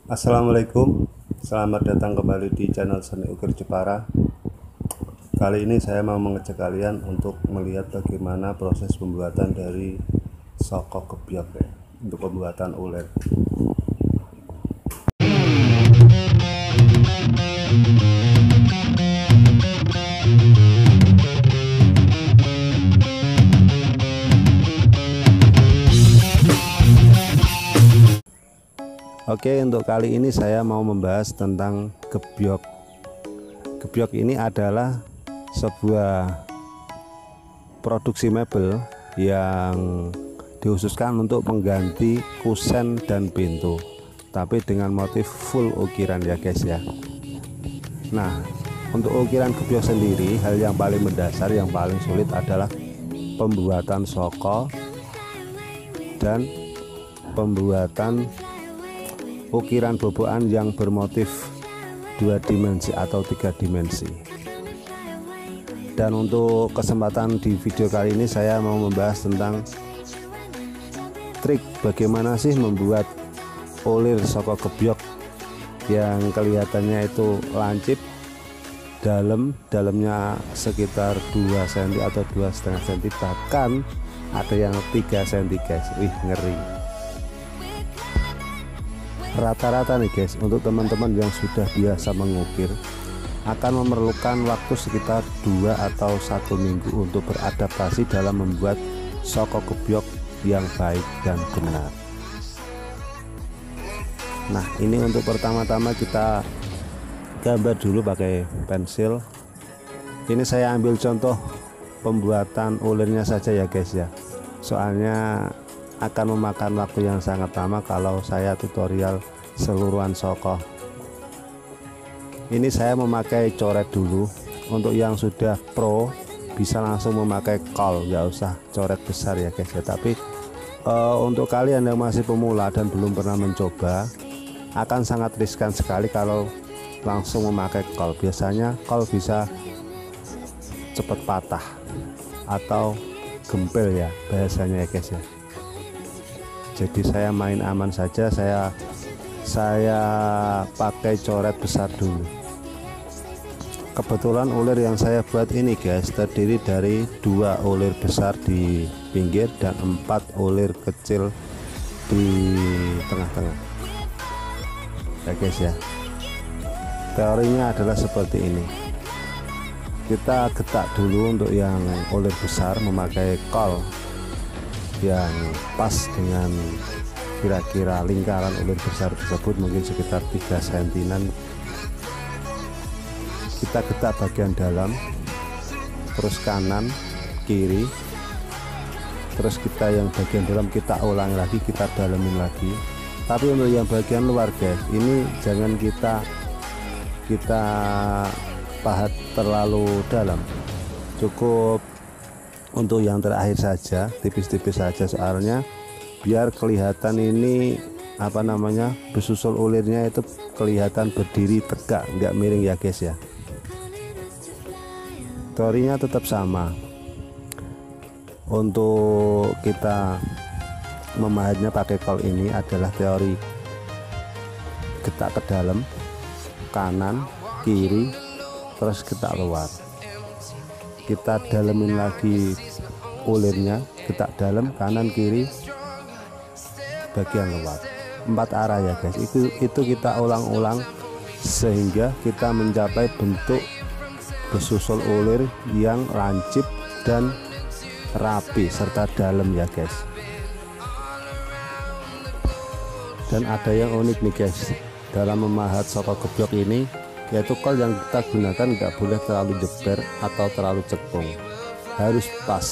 Assalamualaikum, selamat datang kembali di channel Seni Ukir Jepara. Kali ini saya mau mengajak kalian untuk melihat bagaimana proses pembuatan dari soko gebyok ya, untuk pembuatan ulir. Oke, untuk kali ini saya mau membahas tentang gebyok. Gebyok ini adalah sebuah produksi mebel yang dikhususkan untuk mengganti kusen dan pintu, tapi dengan motif full ukiran ya guys ya. Nah, untuk ukiran gebyok sendiri, hal yang paling mendasar, yang paling sulit adalah pembuatan soko dan pembuatan ukiran bobokan yang bermotif 2 dimensi atau 3 dimensi. Dan untuk kesempatan di video kali ini saya mau membahas tentang trik bagaimana sih membuat ulir soko gebyok yang kelihatannya itu lancip, dalamnya sekitar 2 cm atau 2,5 cm, bahkan ada yang 3 cm guys. Wih, ngeri. Rata-rata nih guys, untuk teman-teman yang sudah biasa mengukir akan memerlukan waktu sekitar 2 atau 1 minggu untuk beradaptasi dalam membuat soko gebyok yang baik dan benar. Nah, ini untuk pertama-tama kita gambar dulu pakai pensil. Ini saya ambil contoh pembuatan ulirnya saja ya guys ya, soalnya akan memakan waktu yang sangat lama kalau saya tutorial seluruhan soko. Ini saya memakai coret dulu. Untuk yang sudah pro bisa langsung memakai kol, nggak usah coret besar ya guys ya. Tapi untuk kalian yang masih pemula dan belum pernah mencoba, akan sangat riskan sekali kalau langsung memakai kol. Biasanya kol bisa cepat patah atau gempel ya bahasanya ya guys ya. Jadi saya main aman saja, saya pakai coret besar dulu. Kebetulan ulir yang saya buat ini guys terdiri dari 2 ulir besar di pinggir dan 4 ulir kecil di tengah-tengah ya guys ya. Teorinya adalah seperti ini. Kita getak dulu untuk yang ulir besar memakai kol yang pas dengan kira-kira lingkaran ulir besar tersebut, mungkin sekitar 3 cm. Kita getak bagian dalam, terus kanan kiri, terus kita yang bagian dalam kita ulang lagi, kita dalemin lagi. Tapi untuk yang bagian luar guys, ini jangan kita pahat terlalu dalam, cukup untuk yang terakhir saja, tipis-tipis saja, soalnya biar kelihatan ini besusul ulirnya itu kelihatan berdiri tegak, nggak miring ya guys ya. Teorinya tetap sama. Untuk kita memahatnya pakai kol ini adalah teori getak ke dalam, kanan kiri, terus getak luar. Kita dalemin lagi ulirnya, getak dalam, kanan kiri, bagian luar, 4 arah ya guys. Itu kita ulang-ulang sehingga kita mencapai bentuk besusul ulir yang lancip dan rapi serta dalam ya guys. Dan ada yang unik nih guys dalam memahat soko gebyok ini, yaitu kol yang kita gunakan nggak boleh terlalu jeber atau terlalu cekung, harus pas.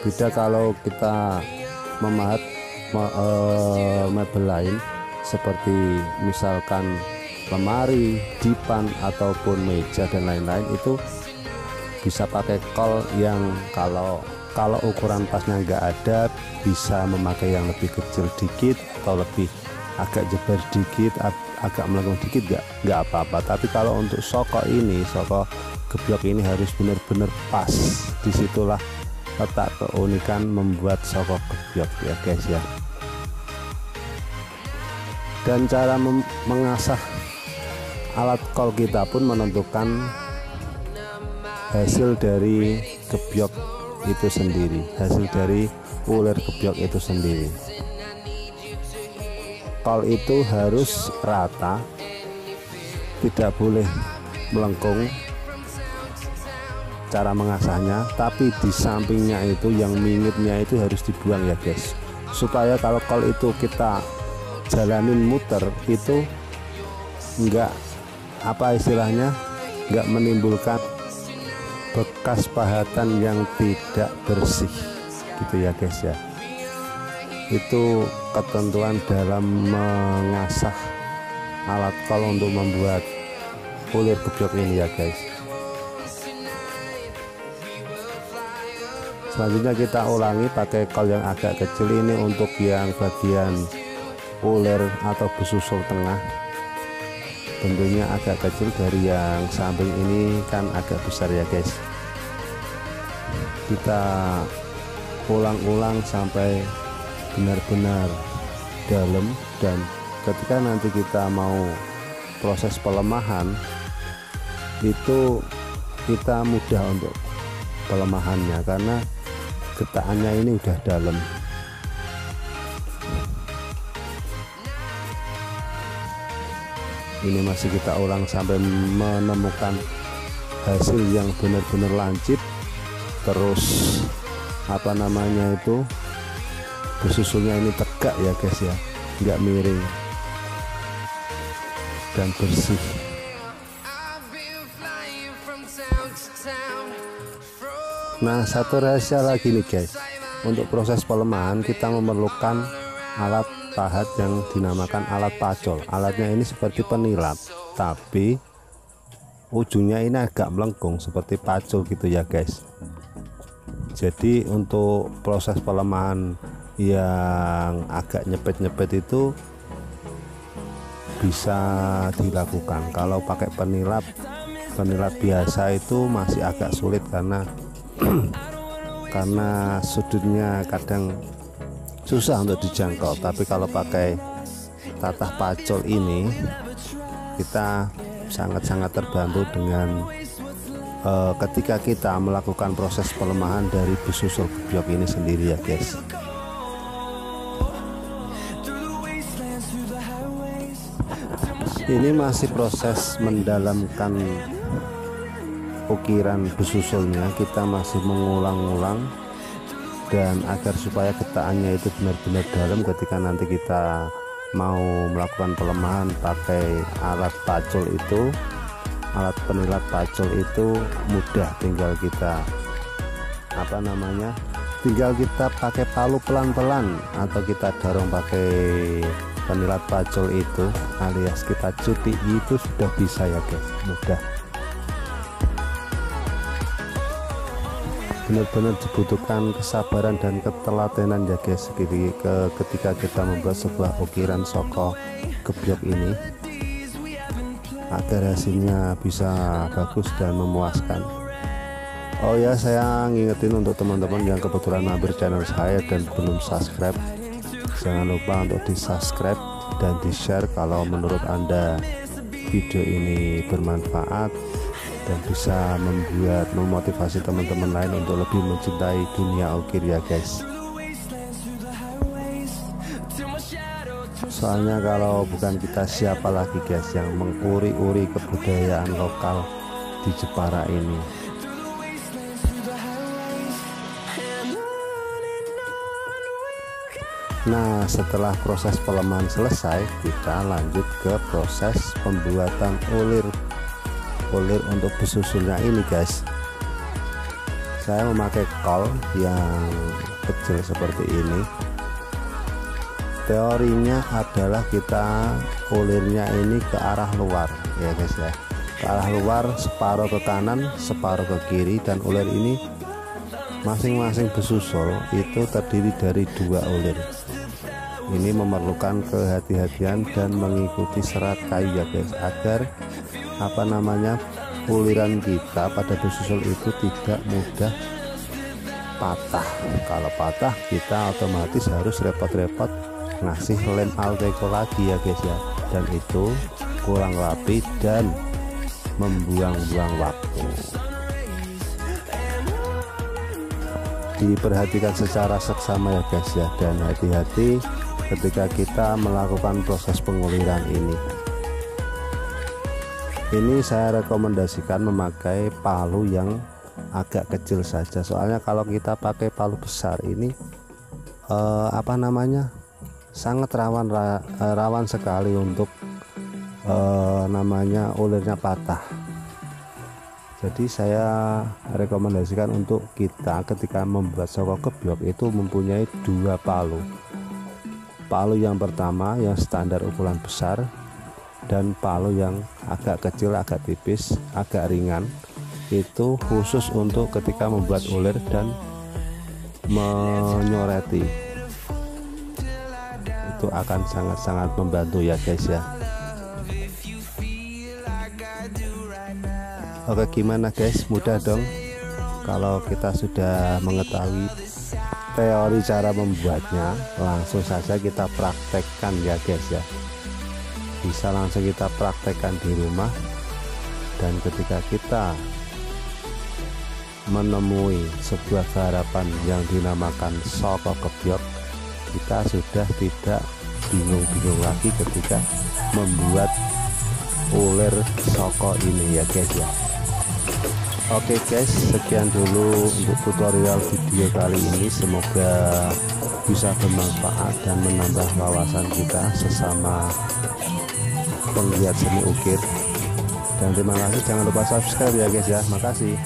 Beda kalau kita memahat mebel lain seperti misalkan lemari, dipan ataupun meja dan lain-lain, itu bisa pakai kol yang kalau ukuran pasnya nggak ada, bisa memakai yang lebih kecil dikit atau lebih agak jeber dikit, agak melengkung dikit, nggak apa-apa. Tapi kalau untuk soko gebyok ini harus benar-benar pas. Disitulah letak keunikan membuat soko gebyok ya guys ya. Dan cara mengasah alat kol kita pun menentukan hasil dari gebyok itu sendiri, hasil dari ulir gebyok itu sendiri. Kol itu harus rata, tidak boleh melengkung cara mengasahnya, tapi di sampingnya itu yang mingitnya itu harus dibuang ya guys, supaya kalau kol itu kita jalanin muter itu enggak apa istilahnya, enggak menimbulkan bekas pahatan yang tidak bersih gitu ya guys ya. Itu ketentuan dalam mengasah alat kol untuk membuat ulir gebyok ini ya guys. Selanjutnya kita ulangi pakai kol yang agak kecil ini untuk yang bagian ulir atau besusul tengah, bentuknya agak kecil, dari yang samping ini kan agak besar ya guys. Kita ulang-ulang sampai benar-benar dalam, dan ketika nanti kita mau proses pelemahan itu kita mudah untuk pelemahannya karena getakannya ini udah dalam. Ini masih kita ulang sampai menemukan hasil yang benar-benar lancip, terus apa namanya itu besusulnya ini tegak ya guys ya, nggak miring dan bersih. Nah, satu rahasia lagi nih guys, untuk proses pelemahan kita memerlukan alat pahat yang dinamakan alat pacul. Alatnya ini seperti penilap, tapi ujungnya ini agak melengkung seperti pacul gitu ya guys. Jadi untuk proses pelemahan yang agak nyepet-nyepet itu bisa dilakukan. Kalau pakai penilap biasa itu masih agak sulit karena karena sudutnya kadang susah untuk dijangkau. Tapi kalau pakai tatah pacul ini kita sangat-sangat terbantu dengan ketika kita melakukan proses pelemahan dari besusul gebyok ini sendiri ya guys. Ini masih proses mendalamkan ukiran besusulnya, kita masih mengulang-ulang dan agar supaya getakannya itu benar-benar dalam ketika nanti kita mau melakukan pelemahan pakai alat pacul itu, alat penilap pacul itu mudah, tinggal kita apa namanya, tinggal kita pakai palu pelan-pelan atau kita dorong pakai penilap pacul itu alias kita cuti itu sudah bisa ya guys, mudah. Benar-benar dibutuhkan kesabaran dan ketelatenan ya guys ketika kita membuat sebuah ukiran soko gebyok ini agar hasilnya bisa bagus dan memuaskan. Oh ya, saya ngingetin untuk teman-teman yang kebetulan mampir channel saya dan belum subscribe, jangan lupa untuk di subscribe dan di share kalau menurut Anda video ini bermanfaat dan bisa memotivasi teman-teman lain untuk lebih mencintai dunia ukir ya guys. Soalnya kalau bukan kita, siapa lagi guys yang menguri-uri kebudayaan lokal di Jepara ini. Nah, setelah proses pelemahan selesai, kita lanjut ke proses pembuatan ulir untuk besusulnya ini guys. Saya memakai kol yang kecil seperti ini. Teorinya adalah kita ulirnya ini ke arah luar ya guys ya, ke arah luar, separuh ke kanan separuh ke kiri, dan ulir ini masing-masing besusul itu terdiri dari 2 ulir. Ini memerlukan kehati-hatian dan mengikuti serat kayu ya guys, agar apa namanya, uliran kita pada besusul itu tidak mudah patah. Kalau patah kita otomatis harus repot-repot ngasih lem Alteco lagi ya guys ya, dan itu kurang rapi dan membuang-buang waktu. Diperhatikan secara seksama ya guys ya, dan hati-hati ketika kita melakukan proses penguliran ini. Ini saya rekomendasikan memakai palu yang agak kecil saja, soalnya kalau kita pakai palu besar ini sangat rawan sekali untuk ulirnya patah. Jadi saya rekomendasikan untuk kita ketika membuat soko gebyok itu mempunyai dua palu. Palu yang pertama yang standar ukuran besar, dan palu yang agak kecil, agak tipis, agak ringan, itu khusus untuk ketika membuat ulir dan menyoreti. Itu akan sangat-sangat membantu ya guys ya. Oke, gimana guys, mudah dong kalau kita sudah mengetahui teori cara membuatnya, langsung saja kita praktekkan ya guys ya. Bisa langsung kita praktekkan di rumah, dan ketika kita menemui sebuah garapan yang dinamakan soko gebyok, kita sudah tidak bingung-bingung lagi ketika membuat ulir soko ini ya guys ya. Oke guys, sekian dulu untuk tutorial video kali ini, semoga bisa bermanfaat dan menambah wawasan kita sesama penggiat seni ukir. Dan terima kasih, jangan lupa subscribe ya guys ya. Makasih.